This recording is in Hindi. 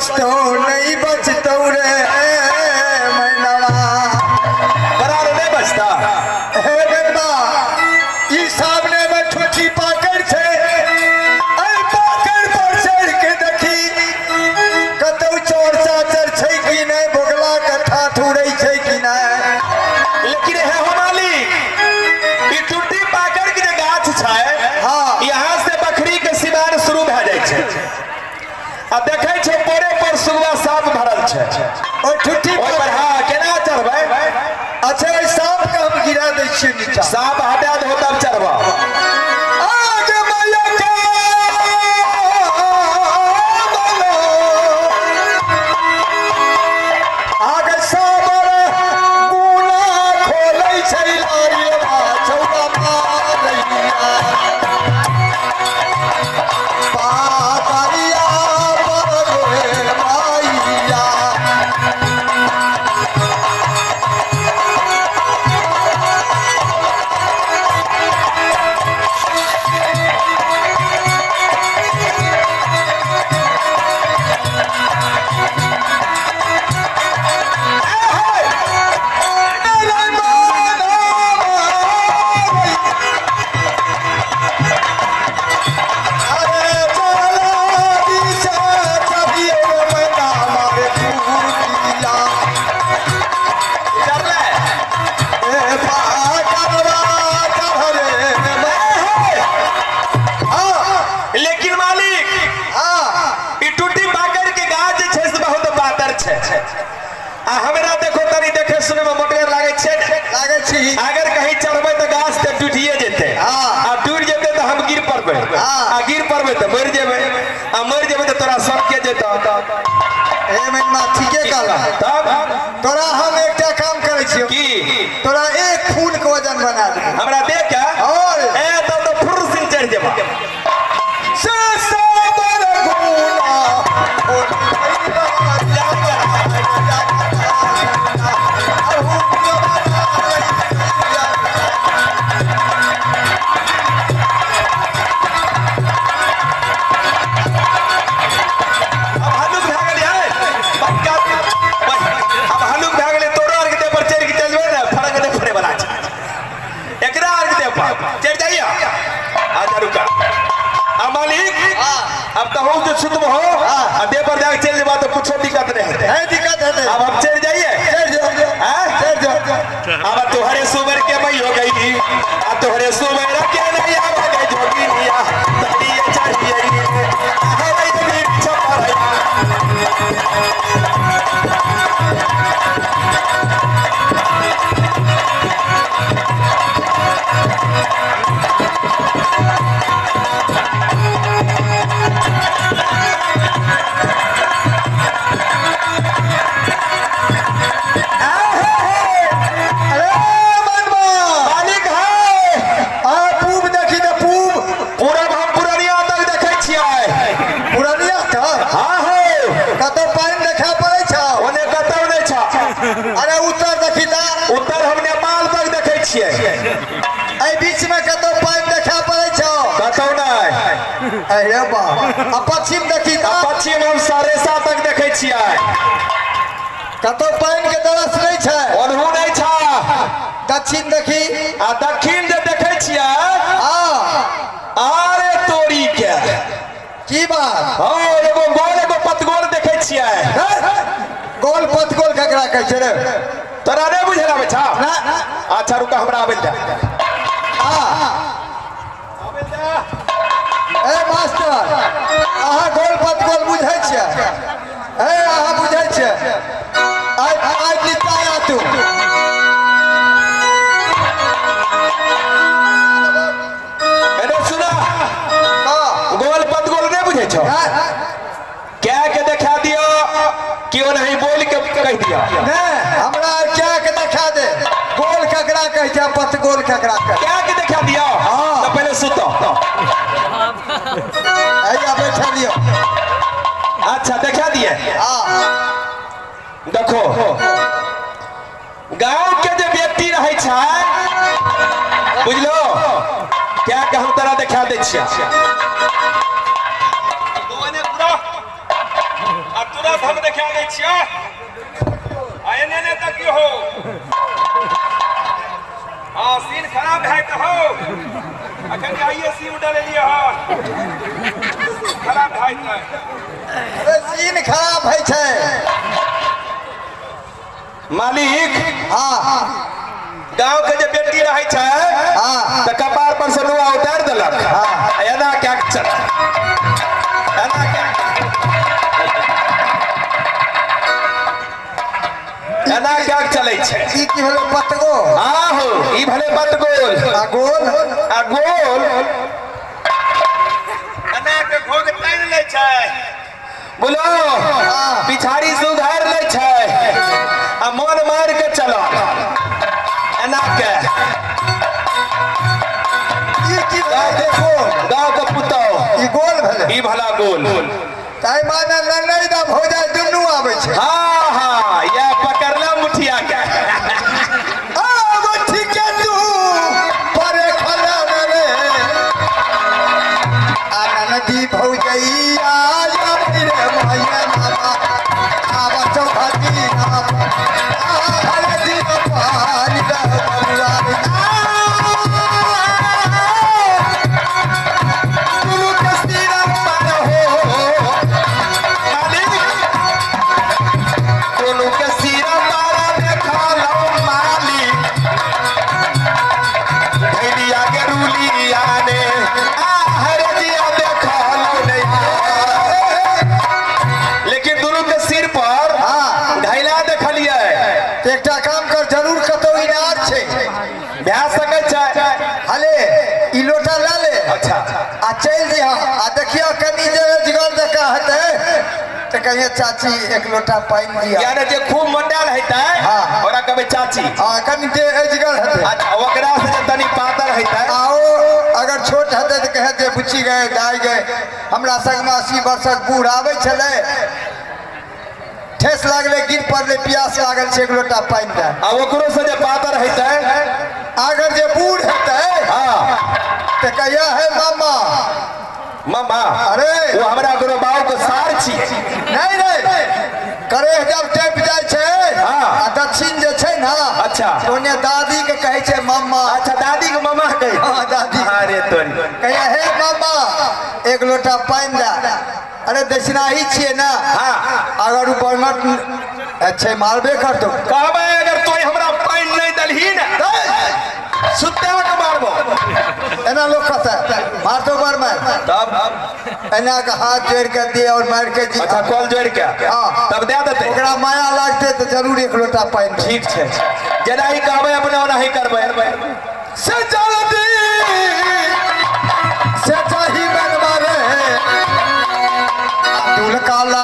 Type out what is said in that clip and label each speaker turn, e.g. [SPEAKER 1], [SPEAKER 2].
[SPEAKER 1] बचतो नहीं बचतो रे मैनवा
[SPEAKER 2] बरार नहीं बचता
[SPEAKER 1] हे बेटा ई सामने में ठोठी पाकड़ छे आई पाकड़ पर चढ़ के देखी कतौ चोर चाचर छै कि नहीं बोगला कथा थुरै छै कि नहीं
[SPEAKER 2] लेकिन है हो मालिक ई टूटी पाकड़ के जे गाछ छै
[SPEAKER 1] हाँ
[SPEAKER 2] यहाँ से बकरी के सिवार शुरू भ जाय छै आ देखे छै पोरे पर सुगवा साफ भरल छै
[SPEAKER 1] ओ ठुठी
[SPEAKER 2] ओइ पर हाँ केना चढ़बै
[SPEAKER 1] अच्छा ई सांप के हम गिरा दै छियै नीचा
[SPEAKER 2] साफ हटा दो तब चढ़बा
[SPEAKER 1] आगे मैया के बोलो आगे साबर गुना खोलै छै लारिया चौका मारैया पातरिया बरे माइया
[SPEAKER 2] चढ़ ले लेकिन मालिक ई टूटी पाकड़ के गाछ जे छै से बहुत पातर छै आ हमरा देखो तनी देखे सुने में मोटगर लागे छै अगर कहीं चढ़बै त गाछ ते टूटिए जेते आ टूट जेते त हम गिर पड़बै आ गिर पड़बै त मर जेबै आ मर जेबै त तोरा सब के जेता
[SPEAKER 1] ठीके कहला
[SPEAKER 2] तब
[SPEAKER 1] तोरा हम एकटा काम करै छियो
[SPEAKER 2] की
[SPEAKER 1] तोरा एक फूल के वजन बना देबो
[SPEAKER 2] हमरा देख के
[SPEAKER 1] और
[SPEAKER 2] ए तब तो फुर सिन चढ़ जेबा
[SPEAKER 1] से साबर गुना
[SPEAKER 2] अब तो हो जो शुद्ध हो दे पर जाके चल जेबा तो कुछ दिक्कत नहीं होते
[SPEAKER 1] है दिक्कत है
[SPEAKER 2] अब हम चल जाइए अब तोहरे सुबर के मई हो गई अब तोहरे सुबर के नहीं आ गए जोगी निया तड़िए चाहिए हरे दिल छपा मालिक है
[SPEAKER 1] आ पूब देखी त पूब
[SPEAKER 2] पूरा हम पुरनिया तक देखे छियै
[SPEAKER 1] पुरनिया का
[SPEAKER 2] हाँ हो
[SPEAKER 1] कतो पानी देखा पड़े छ
[SPEAKER 2] ओने कतौ नहीं छ
[SPEAKER 1] अरे उत्तर देखी ता
[SPEAKER 2] उत्तर हम नेपाल तक देखे छियै
[SPEAKER 1] ए बीच में कतो पानी देखा पड़े छ
[SPEAKER 2] कतौ नहीं
[SPEAKER 1] अरे बा आ पश्चिम देखी ता
[SPEAKER 2] पश्चिम हम सरेसा तक देखे छियै
[SPEAKER 1] कतो पानी के दरस नहीं छै
[SPEAKER 2] ओनहु नहीं छ
[SPEAKER 1] दक्षिण देखी
[SPEAKER 2] आ दक्षिण जे देखे छियै
[SPEAKER 1] आ
[SPEAKER 2] अरे तोरी के
[SPEAKER 1] की बात
[SPEAKER 2] हाँ एगो गोल एगो पतगोल देखे छियै
[SPEAKER 1] गोल पतगोल ककरा कहै छै रे
[SPEAKER 2] तोरा नहीं बुझल आबै छ
[SPEAKER 1] ना
[SPEAKER 2] अच्छा रुका हमरा आबै दे
[SPEAKER 1] आ ए मास्टर अहाँ गोल पतगोल बुझै छियै ए अहाँ बुझै छियै आइ निकाया तू
[SPEAKER 2] अरे सुना गोल पतगोल नहीं बुझे छो क्या के दिखा दियो क्यों नहीं बोल के कह दिया
[SPEAKER 1] हमरा क्या के दिखा दे गोल ककरा कहै छै पतगोल ककरा कहै
[SPEAKER 2] क्या के दिखा दिया
[SPEAKER 1] हाँ।
[SPEAKER 2] तो पहले सुतो
[SPEAKER 1] आइया बैठा लियो
[SPEAKER 2] अच्छा दिखा दिए देखो गांव के जो व्यक्ति रहे छै बुझलो क्या के हम तोरा दिखा दे छिया छिया आए ने तक की हो हाँ सीन खराब है तो हो अखन आइए सी उड़ा ले लिया हो खराब है तो
[SPEAKER 1] अरे सीन खराब है छै
[SPEAKER 2] मालिक
[SPEAKER 1] हाँ
[SPEAKER 2] गांव के जे बेटी रहे छै
[SPEAKER 1] हाँ
[SPEAKER 2] त कपार पर से रुआ उतार देलक
[SPEAKER 1] हाँ।
[SPEAKER 2] एना क्या चल एना क्या एना क्या चलै छै
[SPEAKER 1] ई की भेलै पतगो
[SPEAKER 2] हाँ हो ई भले बट गोल
[SPEAKER 1] आ गोल
[SPEAKER 2] आ गोल एना के भोग तान ले छै बोलो पिछाड़ी सुधार ले छै आ मन मार के चलो एना के
[SPEAKER 1] ई की भेलै गोल
[SPEAKER 2] गाँव के पुतौ
[SPEAKER 1] ई गोल भेलै
[SPEAKER 2] ई भला गोल
[SPEAKER 1] ताई माने लड़ाई दा भौजा दुनू आबै छै
[SPEAKER 2] हाँ हाँ ये पकड़ला मुठिया के
[SPEAKER 1] आ मुठी के तू परे खला रे आ नदी भौजैया या फिर मैया मामा आब चौधरी आ हरदी पानी दा बबुआ
[SPEAKER 2] दुनू के सीना पर हो मालिक दुनू के सीना पर देखा लो मालिक भैलिया के रूलिया ने हरदिया देखा लो नहीं लेकिन दुनू के सिर पर
[SPEAKER 1] हाँ
[SPEAKER 2] घैला देखलिए
[SPEAKER 1] एकटा काम कर जरूर कतौ इनार छै
[SPEAKER 2] भै सकै छै
[SPEAKER 1] हले ई लोटा ला ले
[SPEAKER 2] अच्छा
[SPEAKER 1] आ चल जी आ देखियो कनी जे जिगर जका हेतै तो कहिए चाची एक लोटा पानी दिया
[SPEAKER 2] यानी जे खूब मोटाल हेतै
[SPEAKER 1] हाँ।
[SPEAKER 2] ओकरा कहबै चाची
[SPEAKER 1] हाँ कनी जे एजगर हेतै
[SPEAKER 2] अच्छा ओकरा से जे तनी पातर हेतै
[SPEAKER 1] आओ अगर छोट हेतै तो कहे जे बुच्ची गए दाई गए हमरा संग 80 वर्षक बूढ़ आबै छलै ठेस लागले गिर पड़ले प्यास लागल छै एक लोटा पानी दे
[SPEAKER 2] आ ओकरो से जे पातर हेतै
[SPEAKER 1] अगर जे बूढ़ हेतै
[SPEAKER 2] हाँ
[SPEAKER 1] तो कहिया है मामा
[SPEAKER 2] मामा
[SPEAKER 1] अरे
[SPEAKER 2] वो हमरा कोनो बाऊ के सार छियै
[SPEAKER 1] नहीं नहीं करे जब टप जाय छै
[SPEAKER 2] हाँ।
[SPEAKER 1] आ दक्षिण जे छै ना
[SPEAKER 2] अच्छा।
[SPEAKER 1] ओने दादी के कहे छै मामा
[SPEAKER 2] अच्छा दादी के मामा कहि
[SPEAKER 1] हाँ दादी
[SPEAKER 2] अरे तोरी
[SPEAKER 1] कहे हे मामा एक लोटा पानी दे अरे दक्षिणा ही छिए ना
[SPEAKER 2] हाँ
[SPEAKER 1] अगर ऊपर मत अच्छे मारबे कर दो
[SPEAKER 2] कहबै अगर तोय हमरा पानी नहीं दलही ना सुते के मारबो
[SPEAKER 1] एना लोग कहता मार दो बार में
[SPEAKER 2] तब
[SPEAKER 1] एना का हाथ जोड़ के दिए और मार के जी
[SPEAKER 2] अच्छा कॉल जोड़ के
[SPEAKER 1] हाँ।
[SPEAKER 2] तब दे देते
[SPEAKER 1] ओकरा माया लागते तो जरूर एक लोटा पानी दे।
[SPEAKER 2] ठीक छै जेना ही कहबै अपने ओना ही करबै
[SPEAKER 1] से जल्दी से चाही बनवा रे दूल्हा काला